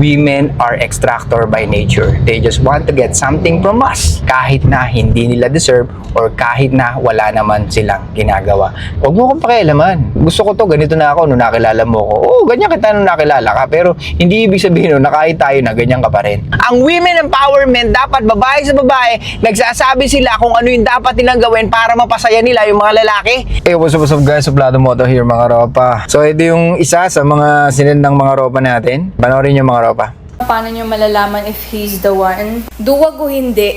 women are extractor by nature. They just want to get something from us kahit na hindi nila deserve or kahit na wala naman silang ginagawa. Huwag mo akong pakialaman. Gusto ko to, ganito na ako nung nakilala mo ko. Oo, ganyan kita nung nakilala ka, pero hindi ibig sabihin nun na kahit tayo na ganyan ka pa rin. Ang women empowerment, dapat babae sa babae, nagsasabi sila kung ano yung dapat nilang gawin para mapasaya nila yung mga lalaki. Hey, what's up guys? Suplado Moto here mga ropa. So ito yung isa sa mga sinendang mga ropa natin. Panoorin yung mga ropa. Paano nyo malalaman if he's the one? Duwag o hindi?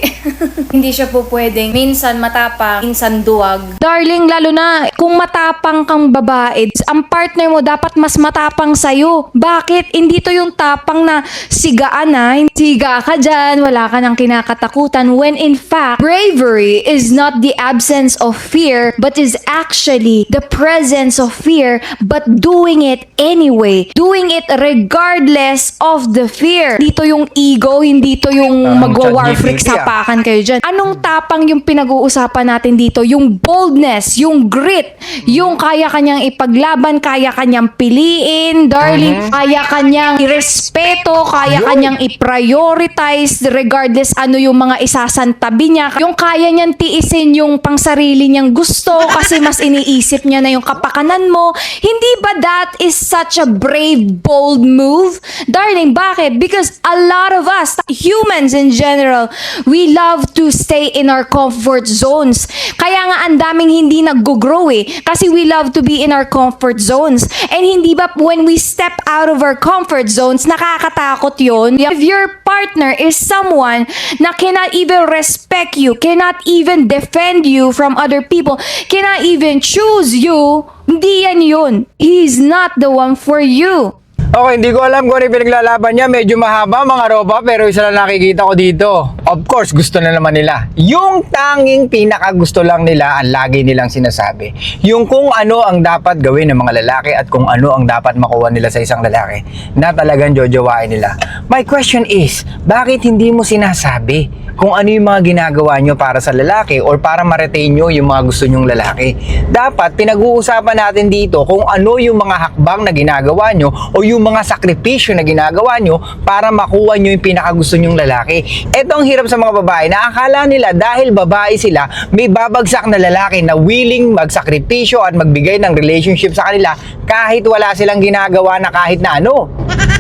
Hindi siya po pwedeng minsan matapang, minsan duwag. Darling, lalo na kung matapang kang babae, ang partner mo dapat mas matapang sa'yo. Bakit? Hindi to yung tapang na sigaan na. Siga ka dyan, wala ka nang kinakatakutan. When in fact, bravery is not the absence of fear, but is actually the presence of fear, but doing it anyway. Doing it regardless of the fear. Dito yung ego, hindi to yung magwa-warfreak sapakan kayo dyan. Anong tapang yung pinag-uusapan natin dito? Yung boldness, yung grit, yung kaya kanyang ipaglaban, kaya kanyang piliin, darling, kaya kanyang irespeto, kaya kanyang i-prioritize regardless ano yung mga isasantabi niya. Yung kaya niyang tiisin yung pangsarili niyang gusto kasi mas iniisip niya na yung kapakanan mo. Hindi ba that is such a brave, bold move? Darling, bakit? Because a lot of us, humans in general, we love to stay in our comfort zones. Kaya nga ang daming hindi nag-grow eh. Kasi we love to be in our comfort zones. And hindi ba when we step out of our comfort zones, nakakatakot yun? If your partner is someone na cannot even respect you, cannot even defend you from other people, cannot even choose you, hindi yan yun. He's not the one for you. Okay, hindi ko alam kung ano yung pinaglalaban niya. Medyo mahaba mga ropa, pero isa lang nakikita ko dito. Of course, gusto na naman nila. Yung tanging pinakagusto lang nila, ang lagi nilang sinasabi. Yung kung ano ang dapat gawin ng mga lalaki at kung ano ang dapat makuha nila sa isang lalaki na talagang jojowain nila. My question is, bakit hindi mo sinasabi kung ano yung mga ginagawa nyo para sa lalaki or para ma-retain nyo yung mga gusto nyong lalaki? Dapat pinag-uusapan natin dito kung ano yung mga hakbang na ginagawa nyo o yung mga sakripisyo na ginagawa nyo para makuha nyo yung pinakagusto nyong lalaki. Ito ang hirap sa mga babae na akala nila dahil babae sila, may babagsak na lalaki na willing magsakripisyo at magbigay ng relationship sa kanila kahit wala silang ginagawa na kahit na ano.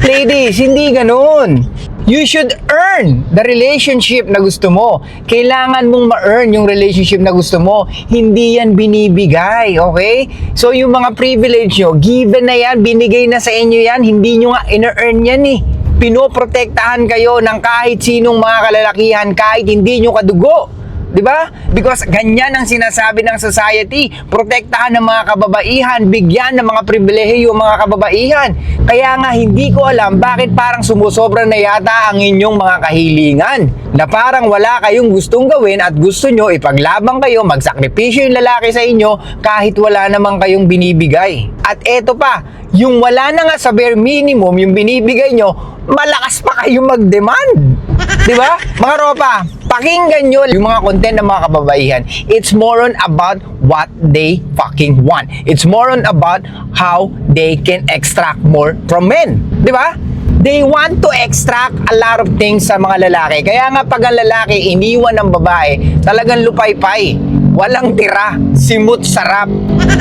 Ladies, hindi ganun. You should earn the relationship na gusto mo. Kailangan mong ma-earn yung relationship na gusto mo. Hindi yan binibigay, okay? So yung mga privilege nyo, given na yan, binigay na sa inyo yan, hindi nyo nga ina-earn yan eh. Pinoprotektahan kayo ng kahit sinong mga kalalakihan, kahit hindi nyo kadugo. Diba? Because ganyan ang sinasabi ng society, protektahan ng mga kababaihan, bigyan ng mga pribilehiyo mga kababaihan. Kaya nga hindi ko alam bakit parang sumusobra na yata ang inyong mga kahilingan. Na parang wala kayong gustong gawin at gusto nyo ipaglabang kayo, magsakripisyo yung lalaki sa inyo kahit wala namang kayong binibigay. At eto pa, yung wala na nga sa bare minimum yung binibigay nyo, malakas pa kayong mag-demand. Diba? Mga ropa, pakinggan nyo yung mga content ng mga kababaihan. It's more on about what they fucking want. It's more on about how they can extract more from men. Diba? They want to extract a lot of things sa mga lalaki. Kaya nga pag ang lalaki iniwan ng babae, talagang lupay-pay. Walang tira, simut sarap.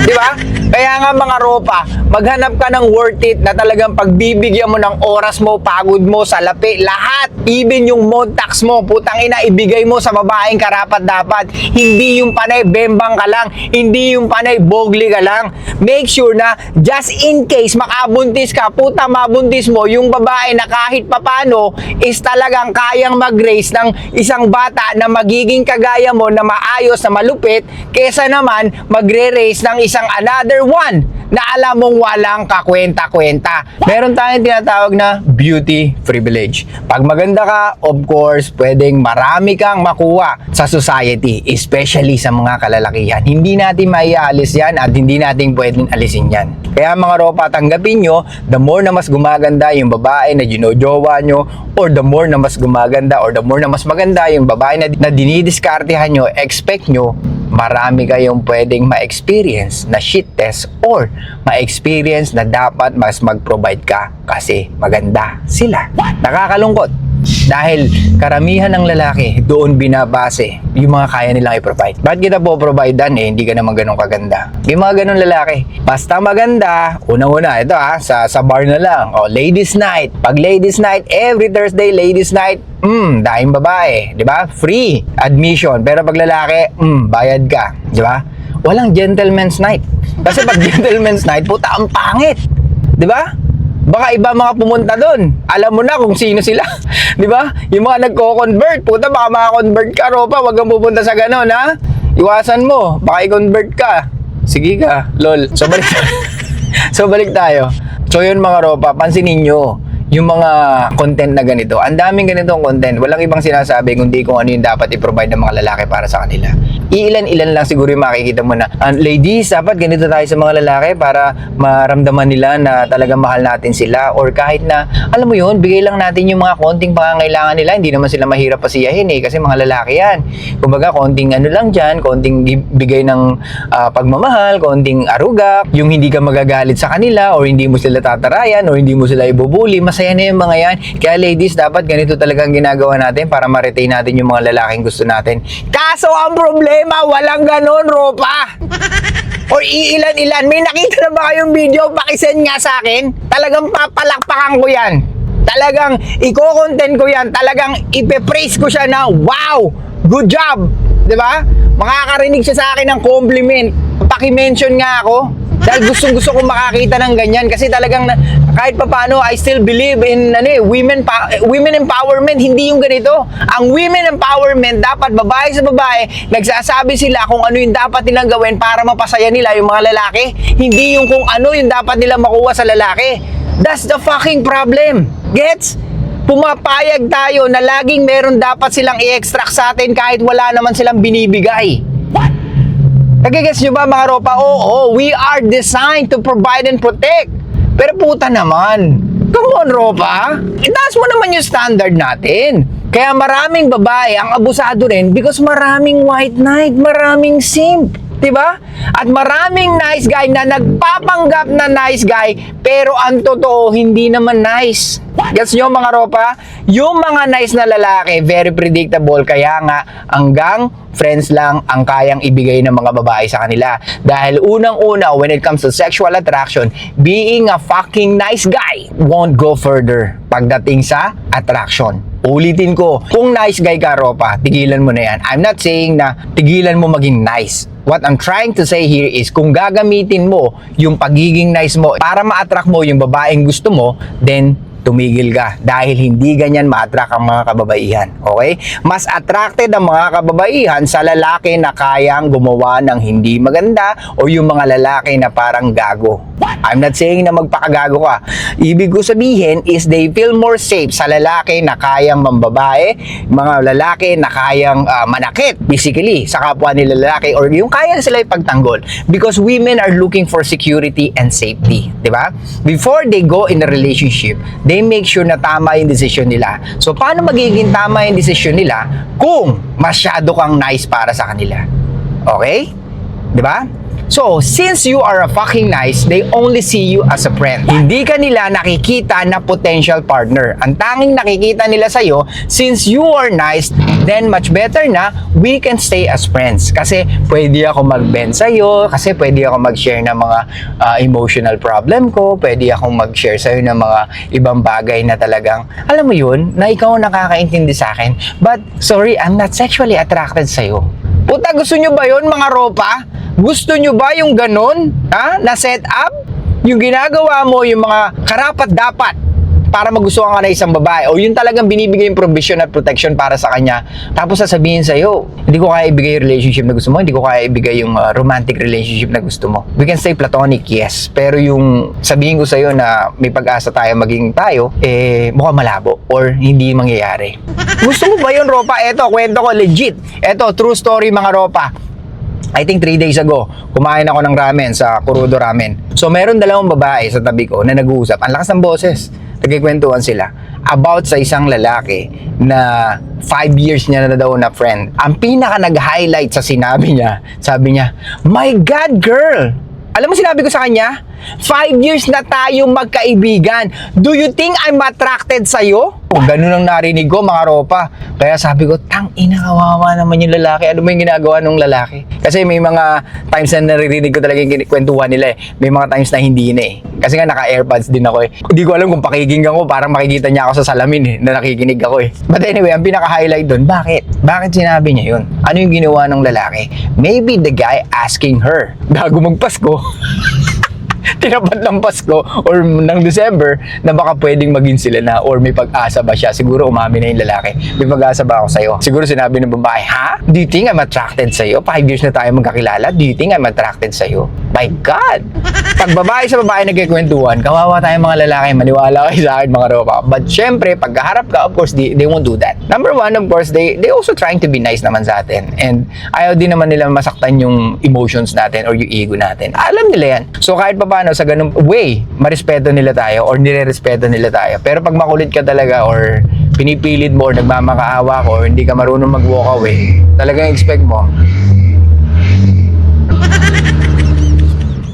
Diba? Kaya nga mga ropa, maghanap ka ng worth it na talagang pagbibigyan mo ng oras mo, pagod mo, salapi, lahat. Even yung montax mo, putang ina, ibigay mo sa babaeng karapat-dapat. Hindi yung panay bembang ka lang, hindi yung panay bogli ka lang. Make sure na just in case makabuntis ka, puta mabuntis mo, yung babae na kahit papano is talagang kayang mag-raise ng isang bata na magiging kagaya mo na maayos, na malupit, kesa naman magre-raise ng isang another one na alam mong walang kakwenta-kwenta. Meron tayong tinatawag na beauty privilege. Pag maganda ka, of course, pwedeng marami kang makuha sa society, especially sa mga kalalakihan. Hindi natin maialis yan at hindi natin pwedeng alisin yan. Kaya mga ropa, tanggapin nyo, the more na mas gumaganda yung babae na ginojowa nyo, or the more na mas gumaganda, or the more na mas maganda yung babae na dinidiskartehan nyo, expect nyo, marami kayong pwedeng ma-experience na shit test or ma-experience na dapat mas mag-provide ka kasi maganda sila. Nakakalungkot. Dahil karamihan ng lalaki doon binabase yung mga kaya nilang i-provide. Bakit kita po providean hindi ka naman ganun kaganda? May mga ganun lalaki. Basta maganda, unang-una, ito sa bar na lang. Ladies night. Pag ladies night, every Thursday ladies night, daing babae, di ba? Free admission. Pero pag lalaki, bayad ka, di ba? Walang gentleman's night. Kasi pag gentleman's night, puta, ang pangit. Di ba? Baka iba mga pumunta doon. Alam mo na kung sino sila. Di ba? Yung mga nagko-convert. Puta, baka maka-convert ka, Ropa. Huwag kang pupunta sa ganon, ha? Iwasan mo. Baka i-convert ka. Sige ka, lol. So, balik tayo. So, yun mga Ropa, pansinin nyo yung mga content na ganito. Ang daming ganitong content. Walang ibang sinasabi kundi kung ano yung dapat i-provide ng mga lalaki para sa kanila. Iilan-ilan lang siguro yung makikita mo na, ladies, dapat ganito tayo sa mga lalaki para maramdaman nila na talagang mahal natin sila. Or kahit na, alam mo yun, bigay lang natin yung mga konting pangangailangan nila. Hindi naman sila mahirap pasiyahin kasi mga lalaki yan. Kumbaga, konting ano lang dyan, konting bigay ng pagmamahal, konting aruga, yung hindi ka magagalit sa kanila or hindi mo sila tatarayan or hindi mo sila ibubuli. Masaya na yung mga yan. Kaya ladies, dapat ganito talagang ginagawa natin para ma-retain natin yung mga lalaking gusto natin. Kaso ang problema, walang ganon, Ropa. Or iilan-ilan. May nakita na ba kayong video? Pakisend nga sa akin. Talagang papalakpakan ko yan. Talagang i-content ko yan. Talagang ipe-praise ko siya na, wow, good job. Diba? Makakarinig siya sa akin ng compliment. Paki-mention nga ako. Dahil gustong-gusto kong makakita ng ganyan kasi talagang kahit papaano I still believe in women empowerment. Hindi yung ganito. Ang women empowerment dapat babae sa babae, nagsasabi sila kung ano yung dapat nilang gawin para mapasaya nila yung mga lalaki. Hindi yung kung ano yung dapat nila makuha sa lalaki. That's the fucking problem. Gets? Pumapayag tayo na laging meron dapat silang i-extract sa atin kahit wala naman silang binibigay. Nagigets nyo ba mga Ropa? Oo, we are designed to provide and protect. Pero puta naman, come on Ropa, itaas mo naman yung standard natin. Kaya maraming babae ang abusado rin because maraming white knight, maraming simp. Diba? At maraming nice guy na nagpapanggap na nice guy pero ang totoo hindi naman nice. Gets nyo mga Ropa? Yung mga nice na lalaki, very predictable. Kaya nga, hanggang friends lang ang kayang ibigay ng mga babae sa kanila. Dahil unang-una, when it comes to sexual attraction, being a fucking nice guy won't go further pagdating sa attraction. Ulitin ko, kung nice guy ka, Ropa, tigilan mo na yan. I'm not saying na tigilan mo maging nice. What I'm trying to say here is kung gagamitin mo yung pagiging nice mo para ma-attract mo yung babaeng gusto mo, then tumigil ka dahil hindi ganyan ma-attract ang mga kababaihan. Okay? Mas attracted ang mga kababaihan sa lalaki na kayang gumawa ng hindi maganda o yung mga lalaki na parang gago. I'm not saying na magpakagago ka. Ibig ko sabihin is they feel more safe sa lalaki na kayang mambabae, mga lalaki na kayang manakit physically sa kapwa nila lalaki or yung kaya sila ipagtanggol because women are looking for security and safety. Diba? Before they go in a relationship, they make sure na tama yung decision nila. So, paano magiging tama yung decision nila kung masyado kang nice para sa kanila? Okay? Diba? So, since you are a fucking nice, they only see you as a friend. Hindi ka nila nakikita na potential partner. Ang tanging nakikita nila sa'yo, since you are nice, then much better na we can stay as friends. Kasi pwede ako mag-bend sa'yo, kasi pwede ako mag-share ng mga emotional problem ko, pwede akong mag-share sa'yo ng mga ibang bagay na talagang, alam mo yun, na ikaw nakakaintindi sa akin. But, sorry, I'm not sexually attracted sa'yo. Puta, gusto nyo ba yun mga Ropa? Gusto nyo ba yung ganon? Ha? Na set up? Yung ginagawa mo, yung mga karapat-dapat para magustuhan ka na isang babae o yung talagang binibigay yung provision at protection para sa kanya tapos sasabihin sa'yo, hindi ko kaya ibigay yung relationship na gusto mo, hindi ko kaya ibigay yung romantic relationship na gusto mo. We can say platonic, yes. Pero yung sabihin ko sa'yo na may pag-asa tayo maging tayo, mukhang malabo or hindi mangyayari. Gusto mo ba yun, Ropa? Eto, kwento ko, legit. Eto, true story mga Ropa. I think 3 days ago, kumain ako ng ramen sa Kurudo Ramen. So, meron dalawang babae sa tabi ko na nag-uusap. Ang lakas ng boses. nagkikwentuhan sila about sa isang lalaki na 5 years niya na daw na friend. Ang pinaka nag-highlight sa sinabi niya, sabi niya, "My God, girl! Alam mo sinabi ko sa kanya? 5 years na tayong magkaibigan. Do you think I'm attracted sa'yo?" Ganun ang narinig ko, mga ropa. Kaya sabi ko, tang-ina, kawawa naman yung lalaki. Ano ba yung ginagawa ng lalaki? Kasi may mga times na naririnig ko talaga yung kwentuhan nila eh. May mga times na hindi na eh. Kasi nga naka-airpods din ako eh. Hindi ko alam kung pakikinggan ko, parang makikita niya ako sa salamin eh, na nakikinig ako eh. But anyway, ang pinaka-highlight doon, bakit? Bakit sinabi niya yun? Ano yung ginawa ng lalaki? Maybe the guy asking her, bago magpasko, tinapat ng Pasko or ng December na baka pwedeng maging sila na or may pag-asa ba siya. Siguro umami na yung lalaki. May pag-asa ba ako sa'yo? Siguro sinabi ng babae, ha? Do you think I'm attracted sa'yo? 5 years na tayo magkakilala. Do you think I'm attracted sa'yo? My God! Pag babae sa babae nagkikwentuhan, kawawa tayong mga lalaki. Maniwala kayo sa akin, mga ropa. But syempre, pag kaharap ka, of course, they won't do that. Number one, of course, they also trying to be nice naman sa atin. And ayaw din naman nila masaktan yung emotions natin or yung ego natin. Alam nila yan. So kahit pa paano, sa ganung way, marespeto nila tayo or nire-respeto nila tayo. Pero pag makulit ka talaga or pinipilit mo or nagmamakaawa ko or hindi ka marunong mag-walk away, talagang expect mo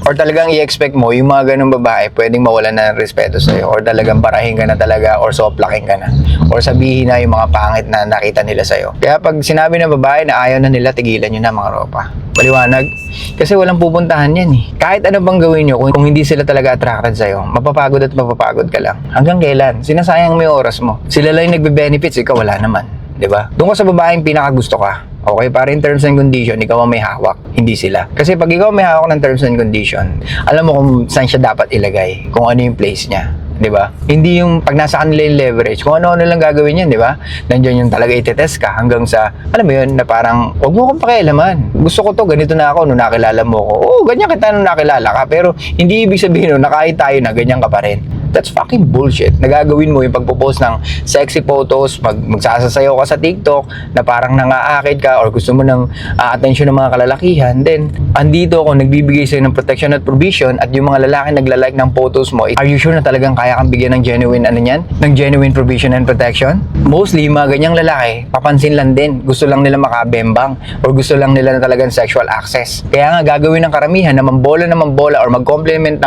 or talagang i-expect mo yung mga ganung babae pwedeng mawalan na ng respeto sa'yo or talagang barahin ka na talaga or soplakin ka na or sabihin na yung mga pangit na nakita nila sa'yo. Kaya pag sinabi ng babae na ayaw na nila, tigilan nyo na, mga ropa. Paliwanag. Kasi walang pupuntahan yan eh. Kahit ano bang gawin nyo, kung hindi sila talaga attracted sa'yo, mapapagod at mapapagod ka lang. Hanggang kailan? Sinasayang mo yung oras mo. Sila lang yung nagbe-benefits, ikaw wala naman. Diba? Doon ka sa babaeng pinakagusto ka. Okay, para in terms and condition, ikaw ang may hawak, hindi sila. Kasi pag ikaw may hawak ng terms and condition, alam mo kung saan siya dapat ilagay, kung ano yung place niya. 'Di ba? Hindi yung pag nasa kanila yung leverage, kung ano-ano lang gagawin yan, 'di ba? Nandiyan yung talaga itetest ka hanggang sa, alam mo yun, na parang, wag mo akong pakialaman. Gusto ko to, ganito na ako nung nakilala mo ko. Oo, ganyan kita nung nakilala ka, pero hindi ibig sabihin nun, na kahit tayo na, ganyan ka pa rin. That's fucking bullshit. Nagagawin mo yung pagpo-post ng sexy photos, magsasasayaw ka sa TikTok na parang nangaakit ka or gusto mo ng attention ng mga kalalakihan, then andito ako nagbibigay sa'yo ng protection at provision at yung mga lalaki nagla-like ng photos mo, are you sure na talagang kaya kang bigyan ng genuine ano yan? Ng genuine provision and protection? Mostly, yung mga ganyang lalaki, papansin lang din. Gusto lang nila makabembang or gusto lang nila na talagang sexual access. Kaya nga gagawin ng karamihan na mambola or mag-compliment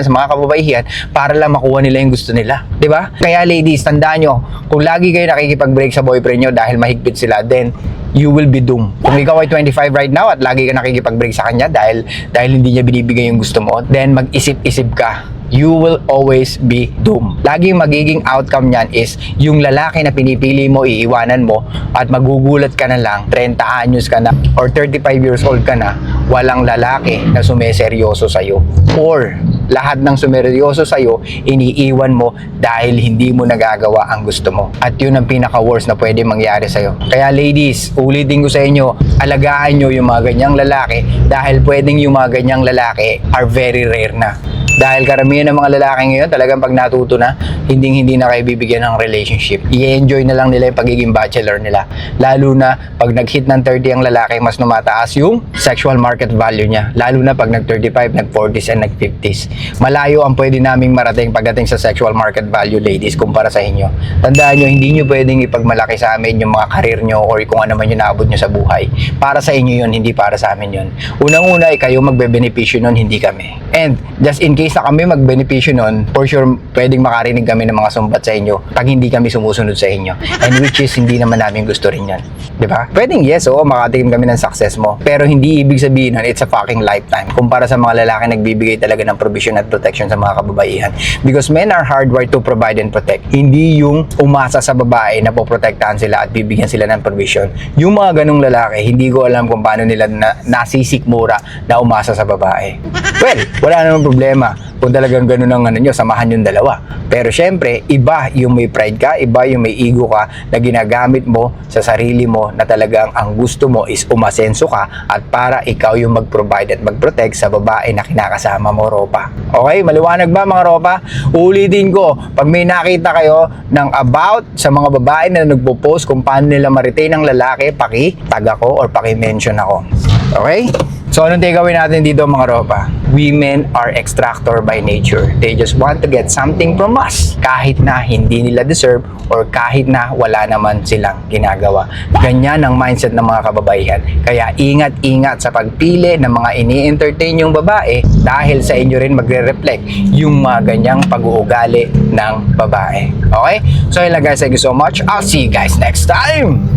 sa mga kababaihan para lang makuha nila yung gusto nila. Diba? Kaya ladies, tandaan nyo, kung lagi kayo nakikipag-break sa boyfriend nyo dahil mahigpit sila, then you will be doomed. Kung ikaw ay 25 right now at lagi ka nakikipag-break sa kanya dahil hindi niya binibigay yung gusto mo, then mag-isip-isip ka. You will always be doomed. Laging magiging outcome niyan is yung lalaki na pinipili mo, iiwanan mo at magugulat ka na lang, 30 anyos ka na or 35 years old ka na, walang lalaki na sumeseryoso sa'yo. Or lahat ng sumeryoso sa'yo, iniiwan mo dahil hindi mo nagagawa ang gusto mo. At yun ang pinaka-worst na pwede mangyari sa'yo. Kaya ladies, ulitin ko sa inyo, alagaan nyo yung mga ganyang lalaki dahil pwedeng yung mga ganyang lalaki are very rare na. Dahil karamihan ng mga lalaki ngayon, talagang pag natuto na, hindi na kayo bibigyan ng relationship. I-enjoy na lang nila yung pagiging bachelor nila. Lalo na pag nag-hit ng 30 ang lalaki, mas numataas yung sexual market value niya. Lalo na pag nag-35, nag-40s, and nag-50s. Malayo ang pwede naming marating pagdating sa sexual market value, ladies, kumpara sa inyo. Tandaan nyo, hindi nyo pwedeng ipagmalaki sa amin yung mga karir nyo or kung ano man yung naabot nyo sa buhay. Para sa inyo yun, hindi para sa amin yun. Unang-una, kayo magbe-benepisyo nun, hindi kami. And just in case na kami mag-benepisyo nun, for sure, pwedeng makarinig kami ng mga sumbat sa inyo pag hindi kami sumusunod sa inyo. And which is, hindi naman namin gusto rin yan. Diba? Pwedeng yes, oo, makatikim kami ng success mo. Pero hindi ibig sabihin nun, it's a fucking lifetime. Kumpara sa mga lalaki nagbibigay talaga ng provision at protection sa mga kababaihan. Because men are hardwired to provide and protect. Hindi yung umasa sa babae na poprotektahan sila at bibigyan sila ng provision. Yung mga ganong lalaki, hindi ko alam kung paano nila nasisikmura na umasa sa babae. Well, wala namang problema. Kung talagang ganun ang ano nyo, samahan yung dalawa. Pero syempre, iba yung may pride ka, iba yung may ego ka na ginagamit mo sa sarili mo na talagang ang gusto mo is umasenso ka at para ikaw yung mag-provide at mag-protect sa babae na kinakasama mo, ropa. Okay? Maliwanag ba, mga ropa? Ulitin ko, pag may nakita kayo ng about sa mga babae na nagpo-post kung paano nila ma-retain ang lalaki, paki-tag ako or paki-mention ako. Okay? So, anong takeaway natin dito mga ropa? Women are extractor by nature. They just want to get something from us. Kahit na hindi nila deserve or kahit na wala naman silang ginagawa. Ganyan ang mindset ng mga kababaihan. Kaya ingat-ingat sa pagpili ng mga ini-entertain yung babae dahil sa inyo rin magre-reflect yung mga ganyang pag-uugali ng babae. Okay? So, yun lang guys. Thank you so much. I'll see you guys next time.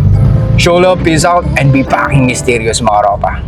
Show love, peace out, and be fucking mysterious mga ropa.